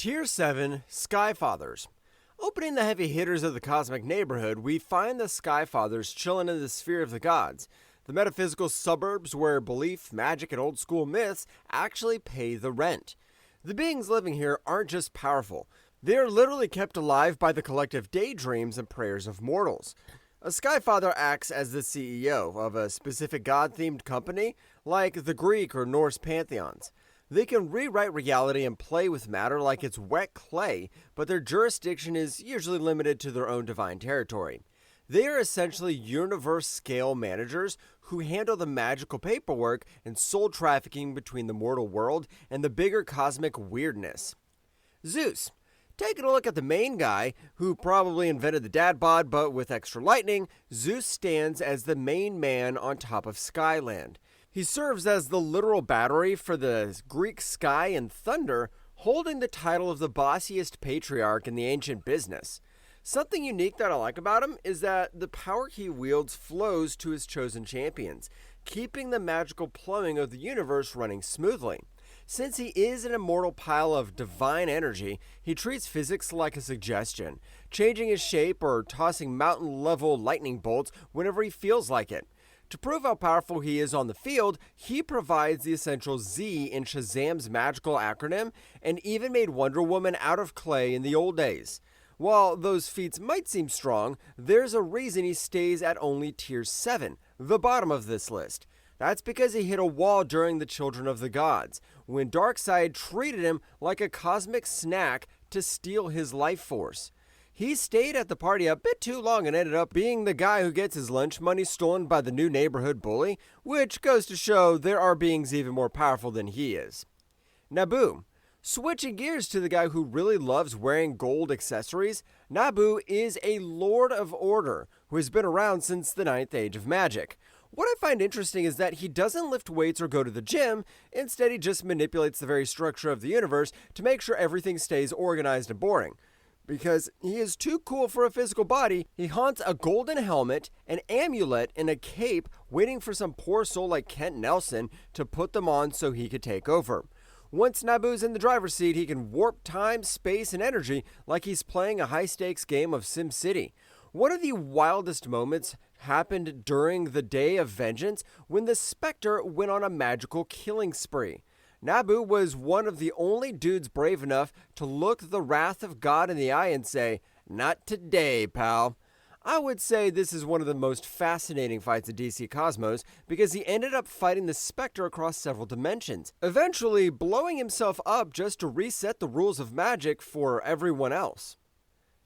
Tier 7 Skyfathers. Opening the heavy hitters of the cosmic neighborhood, we find the Skyfathers chilling in the sphere of the gods, the metaphysical suburbs where belief, magic, and old school myths actually pay the rent. The beings living here aren't just powerful, they are literally kept alive by the collective daydreams and prayers of mortals. A Skyfather acts as the CEO of a specific god-themed company, like the Greek or Norse pantheons. They can rewrite reality and play with matter like it's wet clay, but their jurisdiction is usually limited to their own divine territory. They are essentially universe-scale managers who handle the magical paperwork and soul trafficking between the mortal world and the bigger cosmic weirdness. Zeus. Taking a look at the main guy, who probably invented the dad bod but with extra lightning, Zeus stands as the main man on top of Skyland. He serves as the literal battery for the Greek sky and thunder, holding the title of the bossiest patriarch in the ancient business. Something unique that I like about him is that the power he wields flows to his chosen champions, keeping the magical plumbing of the universe running smoothly. Since he is an immortal pile of divine energy, he treats physics like a suggestion, changing his shape or tossing mountain-level lightning bolts whenever he feels like it. To prove how powerful he is on the field, he provides the essential Z in Shazam's magical acronym and even made Wonder Woman out of clay in the old days. While those feats might seem strong, there's a reason he stays at only Tier 7, the bottom of this list. That's because he hit a wall during the Children of the Gods, when Darkseid treated him like a cosmic snack to steal his life force. He stayed at the party a bit too long and ended up being the guy who gets his lunch money stolen by the new neighborhood bully, which goes to show there are beings even more powerful than he is. Nabu. Switching gears to the guy who really loves wearing gold accessories, Nabu is a Lord of Order who has been around since the 9th Age of Magic. What I find interesting is that he doesn't lift weights or go to the gym, instead he just manipulates the very structure of the universe to make sure everything stays organized and boring. Because he is too cool for a physical body, he haunts a golden helmet, an amulet, and a cape, waiting for some poor soul like Kent Nelson to put them on so he could take over. Once Nabu's in the driver's seat, he can warp time, space, and energy like he's playing a high-stakes game of SimCity. One of the wildest moments happened during the Day of Vengeance when the Spectre went on a magical killing spree. Nabu was one of the only dudes brave enough to look the wrath of God in the eye and say, "Not today, pal." I would say this is one of the most fascinating fights of DC Cosmos because he ended up fighting the Spectre across several dimensions, eventually blowing himself up just to reset the rules of magic for everyone else.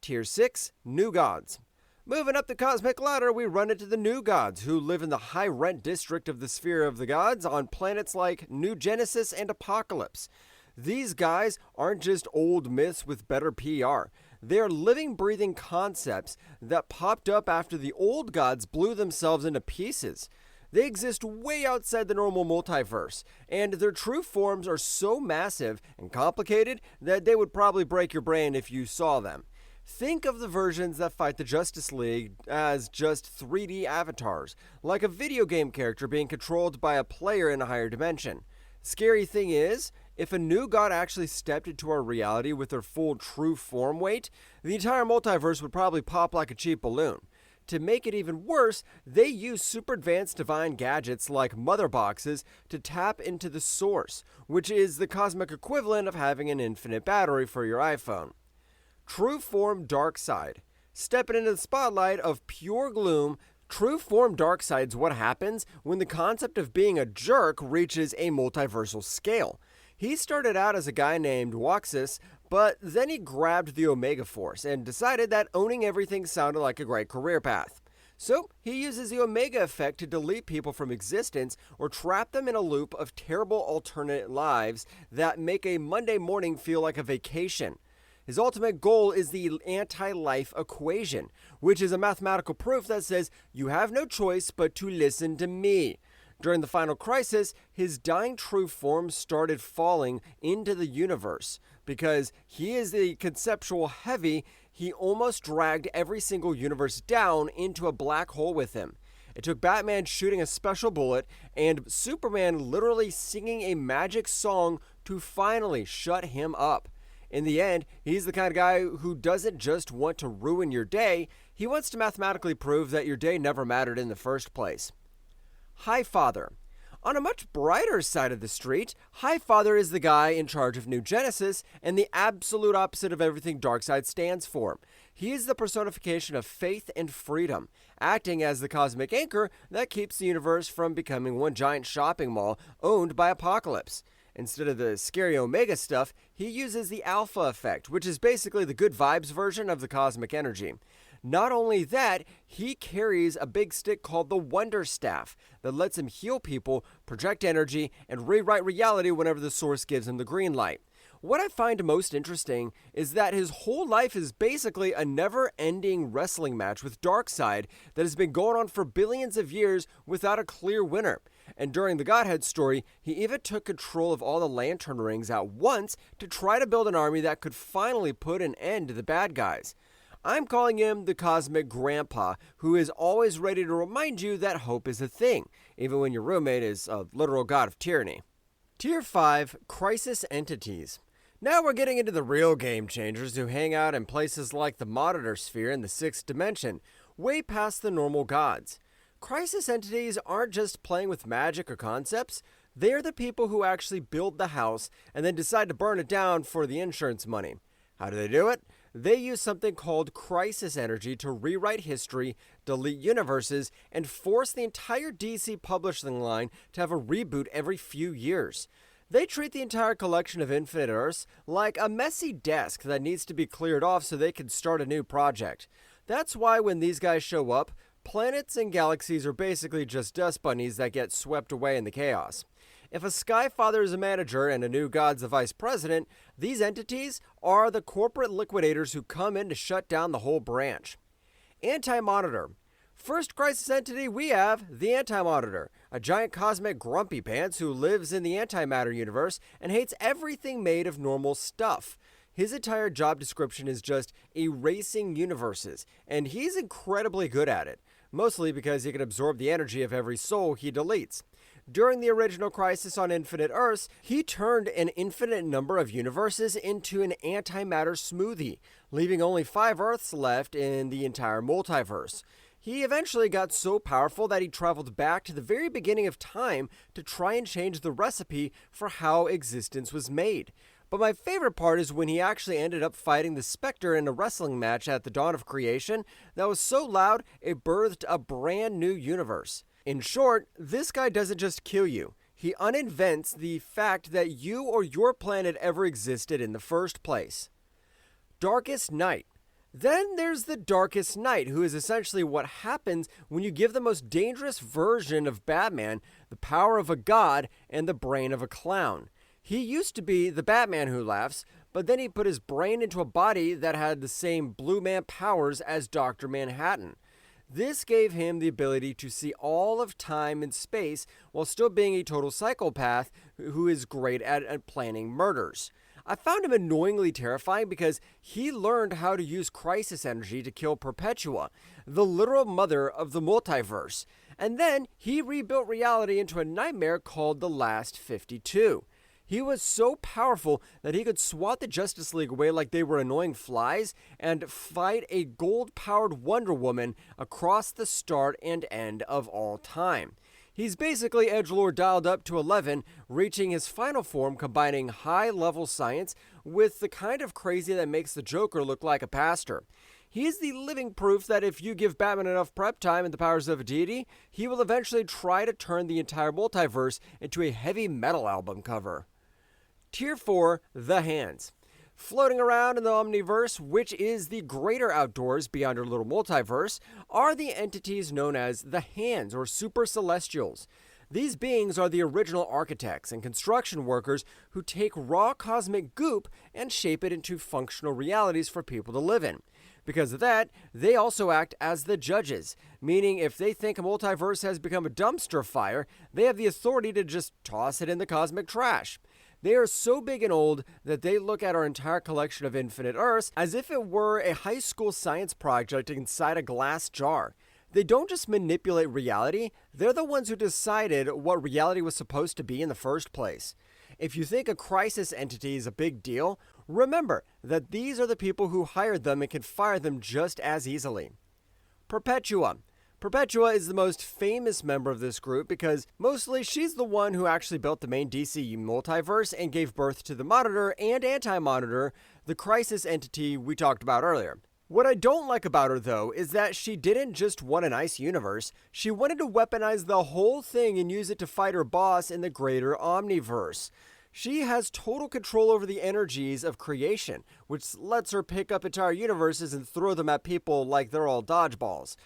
Tier 6 New Gods. Moving up the cosmic ladder, we run into the New Gods, who live in the high-rent district of the Sphere of the Gods on planets like New Genesis and Apocalypse. These guys aren't just old myths with better PR. They're living, breathing concepts that popped up after the old gods blew themselves into pieces. They exist way outside the normal multiverse, and their true forms are so massive and complicated that they would probably break your brain if you saw them. Think of the versions that fight the Justice League as just 3D avatars, like a video game character being controlled by a player in a higher dimension. Scary thing is, if a new god actually stepped into our reality with their full true form weight, the entire multiverse would probably pop like a cheap balloon. To make it even worse, they use super advanced divine gadgets like mother boxes to tap into the source, which is the cosmic equivalent of having an infinite battery for your iPhone. True form Darkseid. Stepping into the spotlight of pure gloom, true form Darkseid's what happens when the concept of being a jerk reaches a multiversal scale. He started out as a guy named Waxus, but then he grabbed the Omega Force and decided that owning everything sounded like a great career path. So he uses the Omega effect to delete people from existence or trap them in a loop of terrible alternate lives that make a Monday morning feel like a vacation. His ultimate goal is the anti-life equation, which is a mathematical proof that says you have no choice but to listen to me. During the final crisis, his dying true form started falling into the universe. Because he is the conceptual heavy, he almost dragged every single universe down into a black hole with him. It took Batman shooting a special bullet and Superman literally singing a magic song to finally shut him up. In the end, he's the kind of guy who doesn't just want to ruin your day, he wants to mathematically prove that your day never mattered in the first place. Highfather. On a much brighter side of the street, Highfather is the guy in charge of New Genesis and the absolute opposite of everything Darkseid stands for. He is the personification of faith and freedom, acting as the cosmic anchor that keeps the universe from becoming one giant shopping mall owned by Apocalypse. Instead of the scary Omega stuff, he uses the Alpha effect, which is basically the good vibes version of the cosmic energy. Not only that, he carries a big stick called the Wonder Staff that lets him heal people, project energy, and rewrite reality whenever the source gives him the green light. What I find most interesting is that his whole life is basically a never-ending wrestling match with Darkseid that has been going on for billions of years without a clear winner. And during the Godhead story, he even took control of all the Lantern Rings at once to try to build an army that could finally put an end to the bad guys. I'm calling him the Cosmic Grandpa, who is always ready to remind you that hope is a thing, even when your roommate is a literal god of tyranny. Tier 5, Crisis Entities. Now we're getting into the real game changers who hang out in places like the Monitor Sphere in the 6th dimension, way past the normal gods. Crisis Entities aren't just playing with magic or concepts, they are the people who actually build the house and then decide to burn it down for the insurance money. How do they do it? They use something called crisis energy to rewrite history, delete universes, and force the entire DC publishing line to have a reboot every few years. They treat the entire collection of Infinite Earths like a messy desk that needs to be cleared off so they can start a new project. That's why when these guys show up, planets and galaxies are basically just dust bunnies that get swept away in the chaos. If a Skyfather is a manager and a new god's the vice president, these entities are the corporate liquidators who come in to shut down the whole branch. Anti-Monitor. First crisis entity we have, the Anti-Monitor, a giant cosmic grumpy pants who lives in the antimatter universe and hates everything made of normal stuff. His entire job description is just erasing universes, and he's incredibly good at it, mostly because he can absorb the energy of every soul he deletes. During the original Crisis on Infinite Earths, he turned an infinite number of universes into an antimatter smoothie, leaving only 5 Earths left in the entire multiverse. He eventually got so powerful that he traveled back to the very beginning of time to try and change the recipe for how existence was made. But my favorite part is when he actually ended up fighting the Spectre in a wrestling match at the dawn of creation that was so loud it birthed a brand new universe. In short, this guy doesn't just kill you, he uninvents the fact that you or your planet ever existed in the first place. Darkest Night. Then there's the Darkest Night, who is essentially what happens when you give the most dangerous version of Batman the power of a god and the brain of a clown. He used to be the Batman who laughs, but then he put his brain into a body that had the same Blue Man powers as Dr. Manhattan. This gave him the ability to see all of time and space while still being a total psychopath who is great at planning murders. I found him annoyingly terrifying because he learned how to use crisis energy to kill Perpetua, the literal mother of the multiverse, and then he rebuilt reality into a nightmare called the Last 52. He was so powerful that he could swat the Justice League away like they were annoying flies and fight a gold-powered Wonder Woman across the start and end of all time. He's basically edgelord dialed up to 11, reaching his final form combining high-level science with the kind of crazy that makes the Joker look like a pastor. He is the living proof that if you give Batman enough prep time and the powers of a deity, he will eventually try to turn the entire multiverse into a heavy metal album cover. Tier 4, The Hands. Floating around in the Omniverse, which is the greater outdoors beyond our little multiverse, are the entities known as the Hands, or Super Celestials. These beings are the original architects and construction workers who take raw cosmic goop and shape it into functional realities for people to live in. Because of that, they also act as the judges, meaning if they think a multiverse has become a dumpster fire, they have the authority to just toss it in the cosmic trash. They are so big and old that they look at our entire collection of Infinite Earths as if it were a high school science project inside a glass jar. They don't just manipulate reality, they're the ones who decided what reality was supposed to be in the first place. If you think a crisis entity is a big deal, Remember that these are the people who hired them and can fire them just as easily. Perpetua. Perpetua is the most famous member of this group because mostly she's the one who actually built the main DC multiverse and gave birth to the Monitor and Anti-Monitor, the crisis entity we talked about earlier. What I don't like about her, though, is that she didn't just want a nice universe, she wanted to weaponize the whole thing and use it to fight her boss in the greater Omniverse. She has total control over the energies of creation, which lets her pick up entire universes and throw them at people like they're all dodgeballs.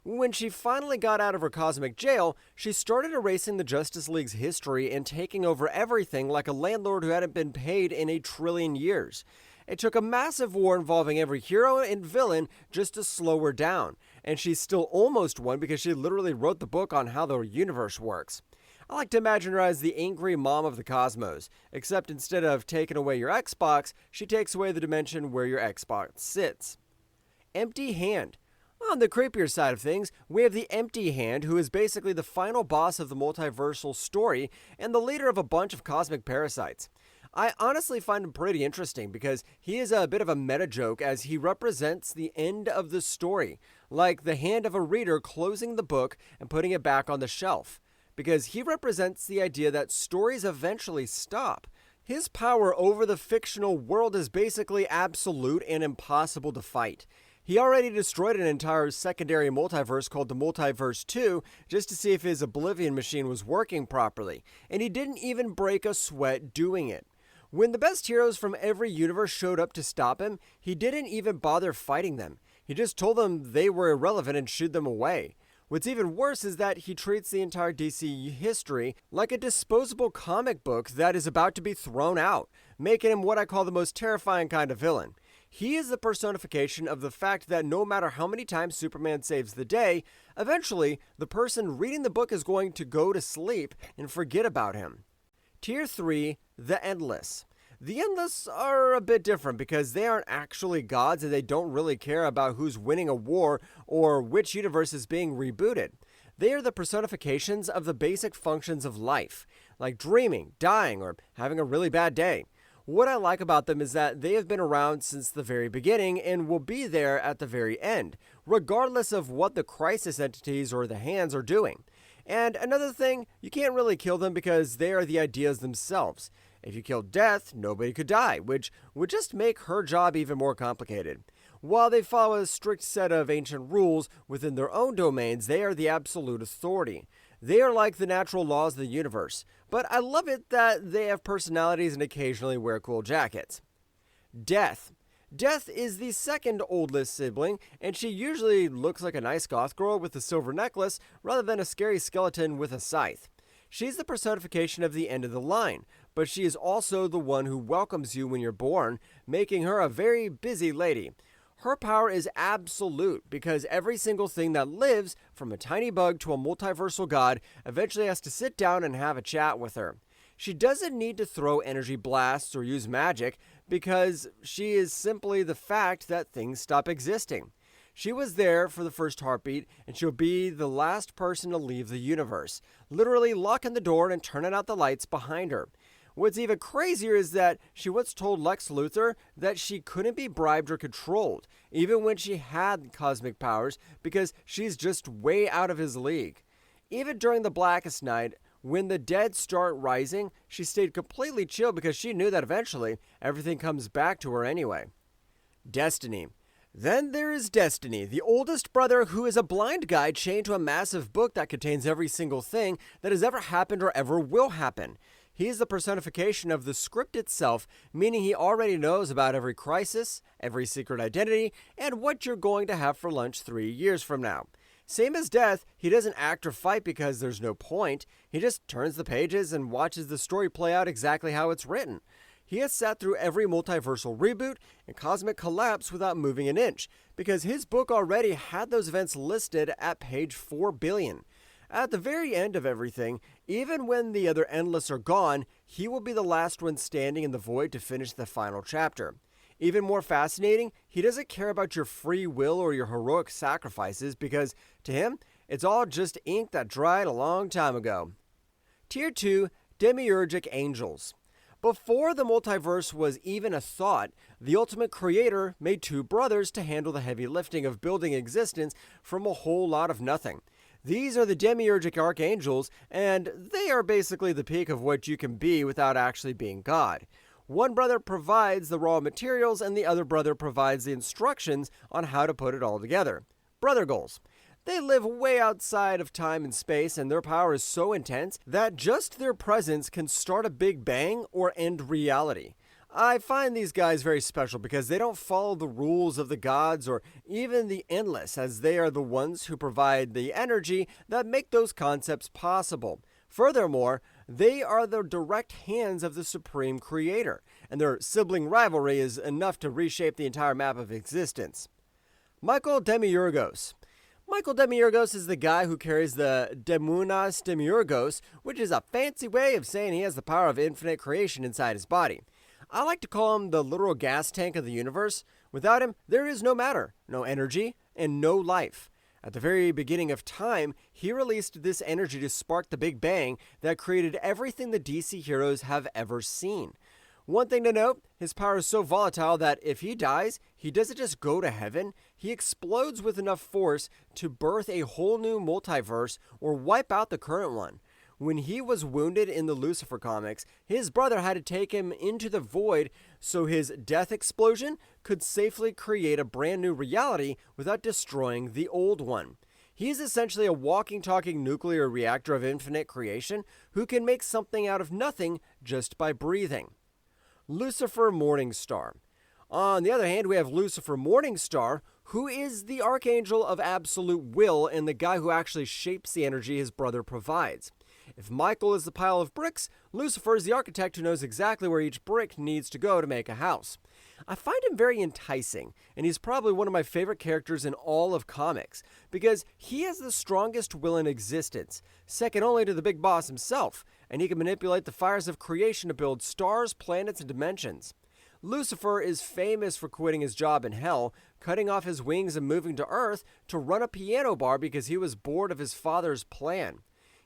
When she finally got out of her cosmic jail, she started erasing the Justice League's history and taking over everything like a landlord who hadn't been paid in 1 trillion years. It took a massive war involving every hero and villain just to slow her down, and she still almost won because she literally wrote the book on how the universe works. I like to imagine her as the angry mom of the cosmos, except instead of taking away your Xbox, she takes away the dimension where your Xbox sits. Empty Hand. On the creepier side of things, we have the Empty Hand, who is basically the final boss of the multiversal story and the leader of a bunch of cosmic parasites. I honestly find him pretty interesting because he is a bit of a meta joke as he represents the end of the story, like the hand of a reader closing the book and putting it back on the shelf, because he represents the idea that stories eventually stop. His power over the fictional world is basically absolute and impossible to fight. He already destroyed an entire secondary multiverse called the Multiverse 2 just to see if his Oblivion machine was working properly, and he didn't even break a sweat doing it. When the best heroes from every universe showed up to stop him, he didn't even bother fighting them. He just told them they were irrelevant and shooed them away. What's even worse is that he treats the entire DC history like a disposable comic book that is about to be thrown out, making him what I call the most terrifying kind of villain. He is the personification of the fact that no matter how many times Superman saves the day, eventually the person reading the book is going to go to sleep and forget about him. Tier 3, the Endless. The Endless are a bit different because they aren't actually gods and they don't really care about who's winning a war or which universe is being rebooted. They are the personifications of the basic functions of life, like dreaming, dying, or having a really bad day. What I like about them is that they have been around since the very beginning and will be there at the very end, regardless of what the crisis entities or the hands are doing. And another thing, you can't really kill them because they are the ideas themselves. If you killed Death, nobody could die, which would just make her job even more complicated. While they follow a strict set of ancient rules within their own domains, they are the absolute authority. They are like the natural laws of the universe, but I love it that they have personalities and occasionally wear cool jackets. Death. Death is the second oldest sibling, and she usually looks like a nice goth girl with a silver necklace rather than a scary skeleton with a scythe. She's the personification of the end of the line, but she is also the one who welcomes you when you're born, making her a very busy lady. Her power is absolute because every single thing that lives, from a tiny bug to a multiversal god, eventually has to sit down and have a chat with her. She doesn't need to throw energy blasts or use magic because she is simply the fact that things stop existing. She was there for the first heartbeat, and she'll be the last person to leave the universe, literally locking the door and turning out the lights behind her. What's even crazier is that she once told Lex Luthor that she couldn't be bribed or controlled, even when she had cosmic powers, because she's just way out of his league. Even during the Blackest Night, when the dead start rising, she stayed completely chill because she knew that eventually everything comes back to her anyway. Destiny. Then there is Destiny, the oldest brother who is a blind guy chained to a massive book that contains every single thing that has ever happened or ever will happen. He is the personification of the script itself, meaning he already knows about every crisis, every secret identity, and what you're going to have for lunch 3 years from now. Same as Death, he doesn't act or fight because there's no point. He just turns the pages and watches the story play out exactly how it's written. He has sat through every multiversal reboot and cosmic collapse without moving an inch, because his book already had those events listed at page 4 billion. At the very end of everything, even when the other Endless are gone, he will be the last one standing in the void to finish the final chapter. Even more fascinating, he doesn't care about your free will or your heroic sacrifices because, to him, it's all just ink that dried a long time ago. Tier 2, Demiurgic Angels. Before the multiverse was even a thought, the ultimate creator made two brothers to handle the heavy lifting of building existence from a whole lot of nothing. These are the Demiurgic archangels, and they are basically the peak of what you can be without actually being God. One brother provides the raw materials, and the other brother provides the instructions on how to put it all together. Brother goals. They live way outside of time and space, and their power is so intense that just their presence can start a big bang or end reality. I find these guys very special because they don't follow the rules of the gods or even the endless, as they are the ones who provide the energy that make those concepts possible. Furthermore, they are the direct hands of the Supreme Creator, and their sibling rivalry is enough to reshape the entire map of existence. Michael Demiurgos. Michael Demiurgos is the guy who carries the Demunas Demiurgos, which is a fancy way of saying he has the power of infinite creation inside his body. I like to call him the literal gas tank of the universe. Without him, there is no matter, no energy, and no life. At the very beginning of time, he released this energy to spark the Big Bang that created everything the DC heroes have ever seen. One thing to note, his power is so volatile that if he dies, he doesn't just go to heaven, he explodes with enough force to birth a whole new multiverse or wipe out the current one. When he was wounded in the Lucifer comics, his brother had to take him into the void so his death explosion could safely create a brand new reality without destroying the old one. He is essentially a walking, talking nuclear reactor of infinite creation who can make something out of nothing just by breathing. Lucifer Morningstar. On the other hand, we have Lucifer Morningstar, who is the archangel of absolute will and the guy who actually shapes the energy his brother provides. If Michael is the pile of bricks, Lucifer is the architect who knows exactly where each brick needs to go to make a house. I find him very enticing, and he's probably one of my favorite characters in all of comics, because he has the strongest will in existence, second only to the big boss himself, and he can manipulate the fires of creation to build stars, planets, and dimensions. Lucifer is famous for quitting his job in hell, cutting off his wings and moving to Earth to run a piano bar because he was bored of his father's plan.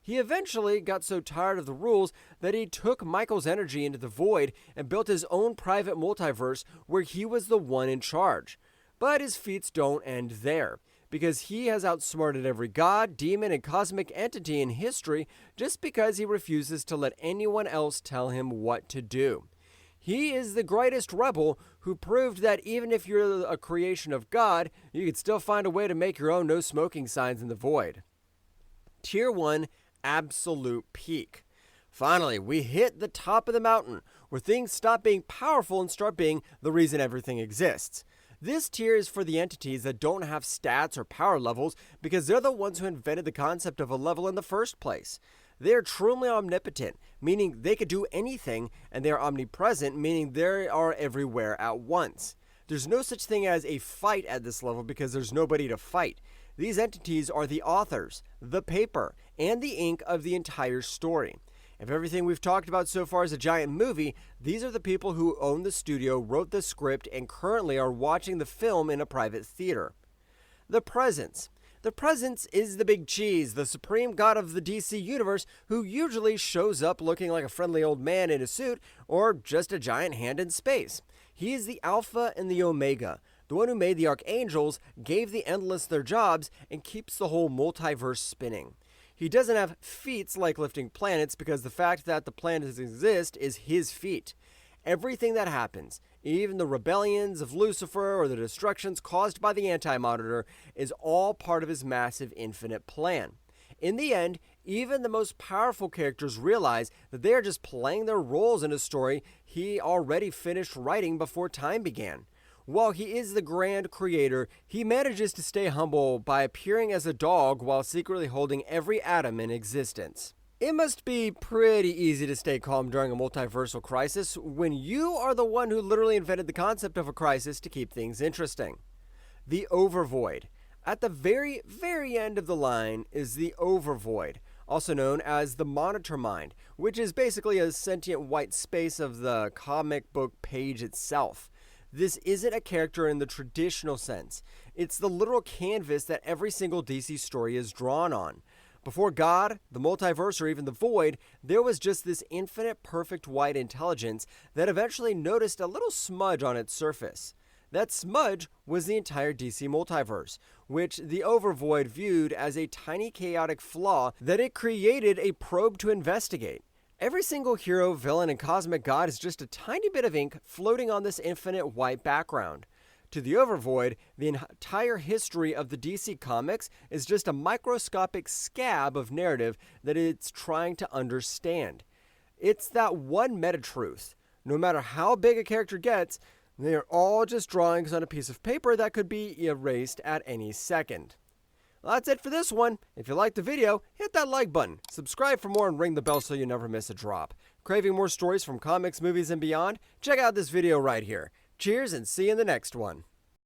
He eventually got so tired of the rules that he took Michael's energy into the void and built his own private multiverse where he was the one in charge. But his feats don't end there, because he has outsmarted every god, demon, and cosmic entity in history just because he refuses to let anyone else tell him what to do. He is the greatest rebel who proved that even if you're a creation of God, you can still find a way to make your own no smoking signs in the void. Tier 1, Absolute Peak. Finally, we hit the top of the mountain, where things stop being powerful and start being the reason everything exists. This tier is for the entities that don't have stats or power levels because they're the ones who invented the concept of a level in the first place. They are truly omnipotent, meaning they could do anything, and they are omnipresent, meaning they are everywhere at once. There's no such thing as a fight at this level because there's nobody to fight. These entities are the authors, the paper, and the ink of the entire story. If everything we've talked about so far is a giant movie, these are the people who own the studio, wrote the script, and currently are watching the film in a private theater. The Presence. The Presence is the big cheese, the supreme god of the DC universe, who usually shows up looking like a friendly old man in a suit or just a giant hand in space. He is the Alpha and the Omega, the one who made the Archangels, gave the Endless their jobs, and keeps the whole multiverse spinning. He doesn't have feats like lifting planets because the fact that the planets exist is his feat. Everything that happens, even the rebellions of Lucifer or the destructions caused by the Anti-Monitor, is all part of his massive infinite plan. In the end, even the most powerful characters realize that they are just playing their roles in a story he already finished writing before time began. While he is the grand creator, he manages to stay humble by appearing as a dog while secretly holding every atom in existence. It must be pretty easy to stay calm during a multiversal crisis when you are the one who literally invented the concept of a crisis to keep things interesting. The Overvoid. At the very, very end of the line is the Overvoid, also known as the Monitor Mind, which is basically a sentient white space of the comic book page itself. This isn't a character in the traditional sense. It's the literal canvas that every single DC story is drawn on. Before God, the multiverse, or even the void, there was just this infinite perfect white intelligence that eventually noticed a little smudge on its surface. That smudge was the entire DC multiverse, which the Overvoid viewed as a tiny chaotic flaw that it created a probe to investigate. Every single hero, villain, and cosmic god is just a tiny bit of ink floating on this infinite white background. To the Overvoid, the entire history of the DC comics is just a microscopic scab of narrative that it's trying to understand. It's that one meta-truth. No matter how big a character gets, they are all just drawings on a piece of paper that could be erased at any second. Well, that's it for this one. If you liked the video, hit that like button, subscribe for more, and ring the bell so you never miss a drop. Craving more stories from comics, movies, and beyond? Check out this video right here. Cheers, and see you in the next one.